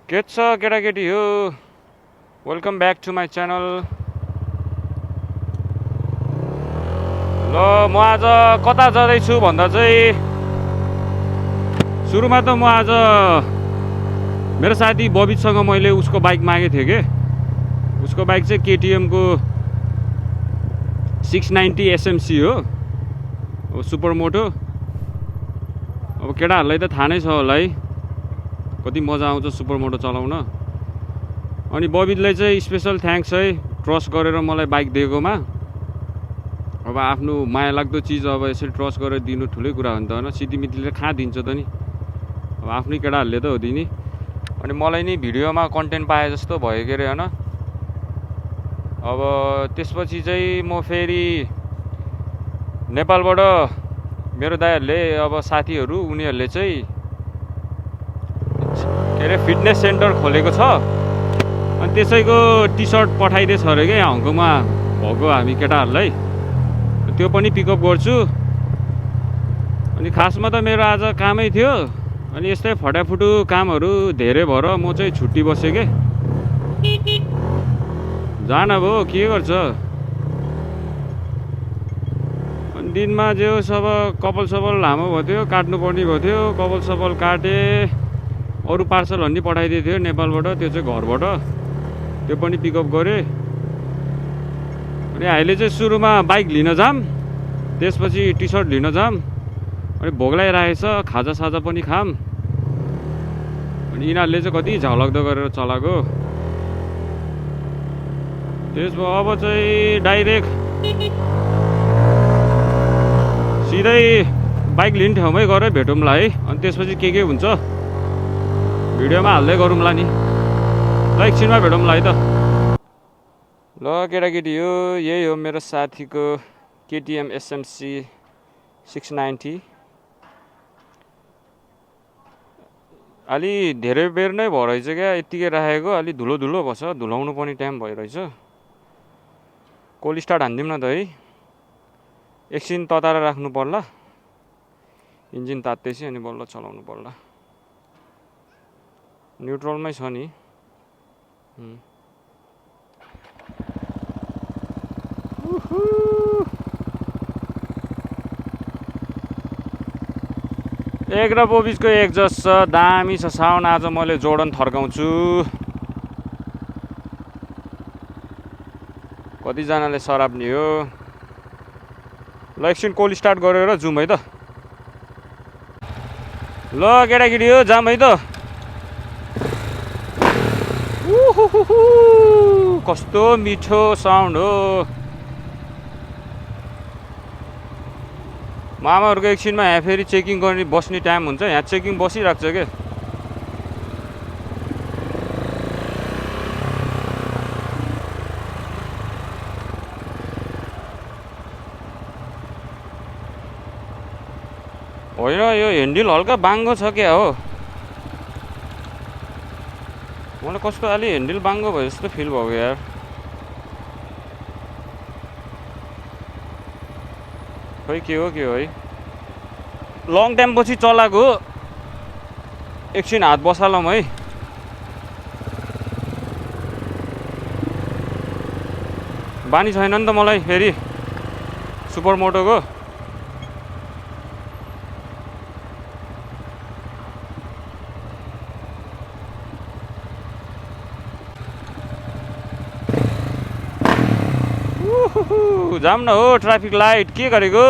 के छ केटाकेटी हो welcome back to my channel. ल म आज कता जाँदैछु भन्दा चाहिँ सुरुमा त म आज मेरो साथी बबितसँग मैले उसको बाइक मागेको थिएँ कि उसको बाइक चाहिँ केटिएमको 690 एसएमसी हो, अब सुपर मोटो। अब केटाहरूलाई त थाहा नै छ होला है कति मजा आउँछ सुपर मोटो चलाउन। अनि बबितलाई चाहिँ स्पेसल थ्याङ्क्स है ट्रस्ट गरेर मलाई बाइक दिएकोमा। अब आफ्नो माया लाग्दो चिज अब यसरी ट्रस्ट गरेर दिनु ठुलै कुरा हो नि त होइन, सिधीमितीले कहाँ दिन्छ त नि, अब आफ्नै केटाहरूले त हो दिने। अनि मलाई नि भिडियोमा कन्टेन्ट पाए जस्तो भयो के अरे होइन। अब त्यसपछि चाहिँ म फेरि नेपालबाट मेरो दाइहरूले अब साथीहरू उनीहरूले चाहिँ के अरे फिटनेस सेन्टर खोलेको छ अनि त्यसैको टी सर्ट पठाइदिएछ अरे क्या यहाँ हङकङमा भएको हामी केटाहरूलाई, त्यो पनि पिकअप गर्छु। अनि खासमा त मेरो आज कामै थियो अनि यस्तै फटाफुटु कामहरू धेरै भएर म चाहिँ छुट्टी बसेँ के जान अब के गर्छ। अनि दिनमा जे सब कपाल सपाल लामो भयो थियो काट्नु पर्ने भयो थियो, कपाल सपाल काटेँ। अरू पार्सलहरू नि पठाइदिएको थियो नेपालबाट, त्यो चाहिँ घरबाट त्यो पनि पिकअप गरेँ। अनि अहिले चाहिँ सुरुमा बाइक लिन जाम, त्यसपछि टी सर्ट लिन जाम, अनि भोक लागिरहेछ खाजा साजा पनि खाम। अनि यिनीहरूले चाहिँ कति झलग्दो गरेर चलाएको। त्यसमा अब चाहिँ डाइरेक्ट सिधै बाइक लिने ठाउँमै गएर भेटौँला है। अनि त्यसपछि के हुन्छ भिडियोमा हाल्दै गरौँला नि, ल एकछिनमा भेटौँला है त। ल केटाकेटी हो यही हो मेरो साथीको केटिएम एसएमसी 690। अलि धेरै बेर नै भयो रहेछ क्या यत्तिकै राखेको, अलि धुलो धुलो भएछ, धुलाउनु पनि टाइम भइरहेछ। कोल्ड स्टार्ट हानिदिउँ न त है, एकछिन तताएर राख्नु पर्ला, इन्जिन तात्दैछ अनि बल्ल चलाउनु पर्ला। न्युट्रलमै छ नि। एक र बोबिसको एकजस्ट छ, दामी छ साउन्ड। आज मैले जोर्डन थर्काउँछु। कतिजनाले सराप नि हो। ल एकछिन कोल्ड स्टार्ट गरेर जाउँ है त। ल केटाकेटी हो जाम है त। कस्तो मिठो साउन्ड हो। मामाहरूको एकछिनमा यहाँ फेरि चेकिङ गर्ने बस्ने टाइम हुन्छ, यहाँ चेकिङ बसिरहेको छ क्या। होइन यो ह्यान्डल हल्का बाङ्गो छ क्या हो, मलाई कस्तो अलि ह्यान्डल बाङ्गो भयो जस्तो फिल भयो यार। खै के हो है, लङ टाइम पछि चलाएको हो, एकछिन हात बसालौँ है। बानी छैन नि त मलाई फेरि सुपर मोटोको। जाम न हो ट्राफिक लाइट के गरेको।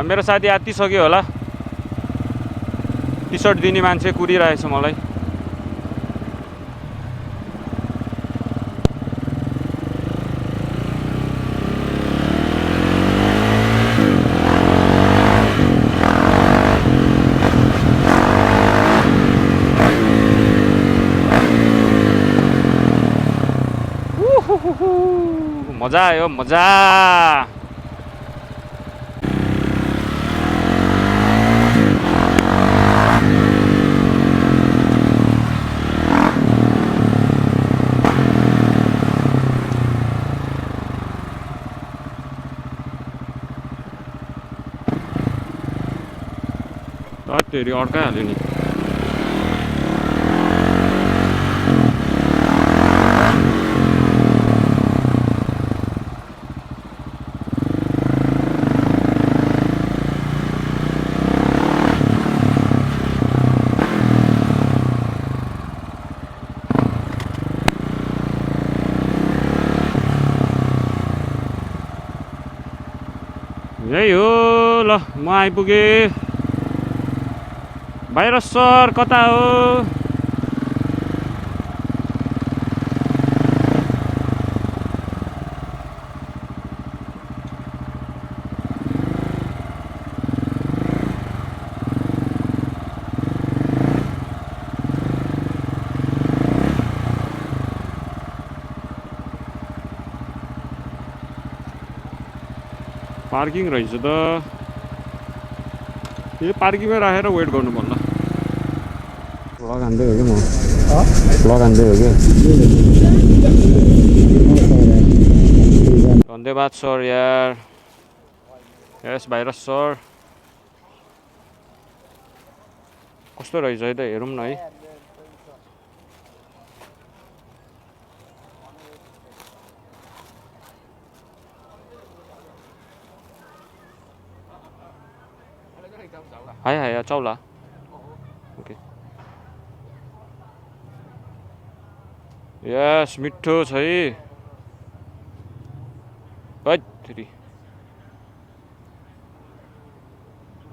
मेरो साथी आत्तिसक्यो होला, टी सर्ट दिने मान्छे कुरिरहेछ मलाई। मजा आयो मजा। तेरि अड्काइहाल्यो नि। यही हो ल म आइपुगेँ भाइरस सर कता हो पार्किङ रहेछ त यो पार्किङमै राखेर वेट गर्नु पर्ला लगाउँदै हो कि म लगाउँदै हो कि धन्यवाद सर यार यस भाइरस सर कस्तो रहेछ है त हेरौँ न है हाय चाउला ओके यस मिठो छ है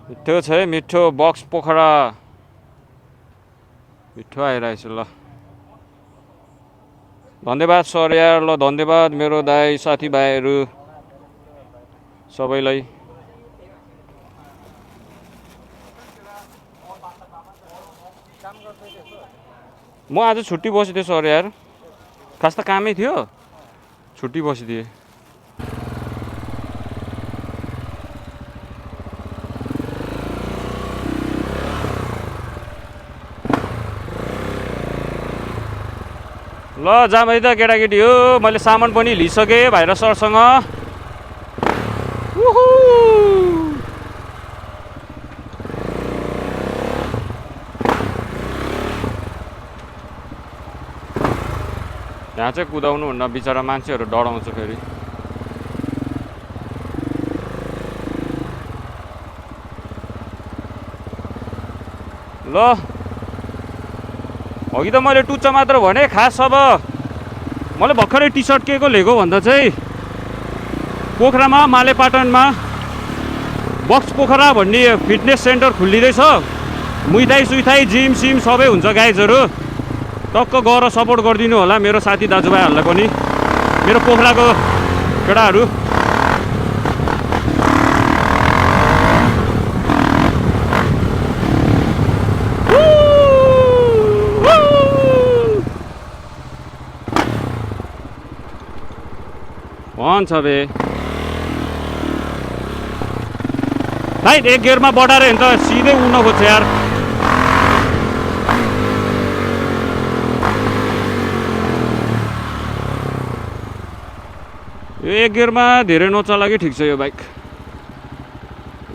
मिठो छ है मिठो बक्स पोखरा मिठो आइरहेछ ल धन्यवाद सर यार ल धन्यवाद मेरो दाइ साथीभाइहरू सबैलाई म आज छुट्टी बसिदिएँ सर यार खास त कामै थियो छुट्टी बसिदिएँ ल जाम है त केटाकेटी हो मैले सामान पनि लिइसकेँ भाइरस सरसँग यहाँ चाहिँ कुदाउनु भन्दा बिचरा मान्छेहरू डराउँछ फेरि ल अघि त मैले टुच्चा मात्र भने खास अब मैले भर्खरै टी सर्ट के को लिएको भन्दा चाहिँ पोखरामा मालेपाटनमा बक्स पोखरा भन्ने फिटनेस सेन्टर खुलिँदैछ मुइथाई सुइथाई जिम सिम सबै हुन्छ गाइजहरू टक्क गएर सपोर्ट गरिदिनु होला मेरो साथी दाजुभाइहरूलाई पनि मेरो पोखराको केटाहरू भन्छ बे भाइ एक गियरमा बढाएर हेर्नु त सिधै उड्न खोज्छ यार यो एक गियरमा धेरै नचला कि ठिक छ यो बाइक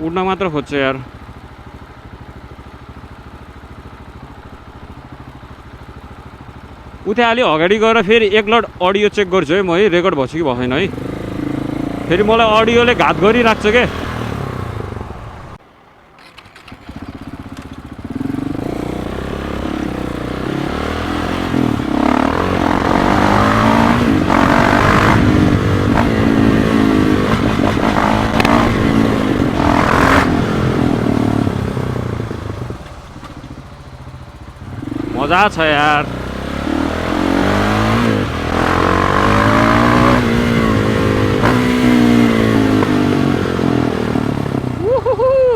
उड्न मात्र खोज्छ यार उता अलि अगाडि गएर फेरि एक लट अडियो चेक गर्छु है म है रेकर्ड भएछ कि भएन है फेरि मलाई अडियोले घात गरिराख्छ के मजा छ यार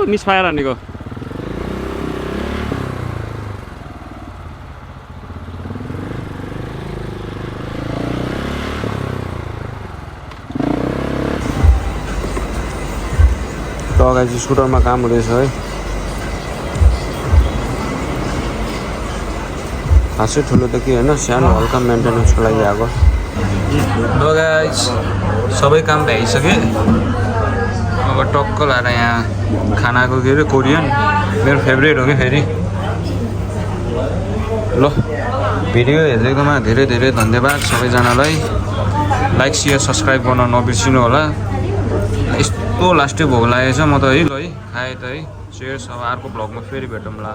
मिसफायर हानेको त अगाडि स्कुटरमा काम हुँदैछ है खासै ठुलो त के होइन सानो हल्का मेन्टेनेन्सको लागि आएको ल गाइस सबै काम भ्याइसकेँ अब टक्क लाएर यहाँ खानाको के अरे कोरियन मेरो फेभरेट हो कि फेरि ल भिडियो हेरेकोमा धेरै धेरै धन्यवाद सबैजनालाई लाइक सेयर सब्सक्राइब गर्न नबिर्सिनु होला यस्तो लास्टै भोक लागेछ म त है ल है खाएँ त है सेयर अब अर्को भ्लगमा फेरि भेटौँला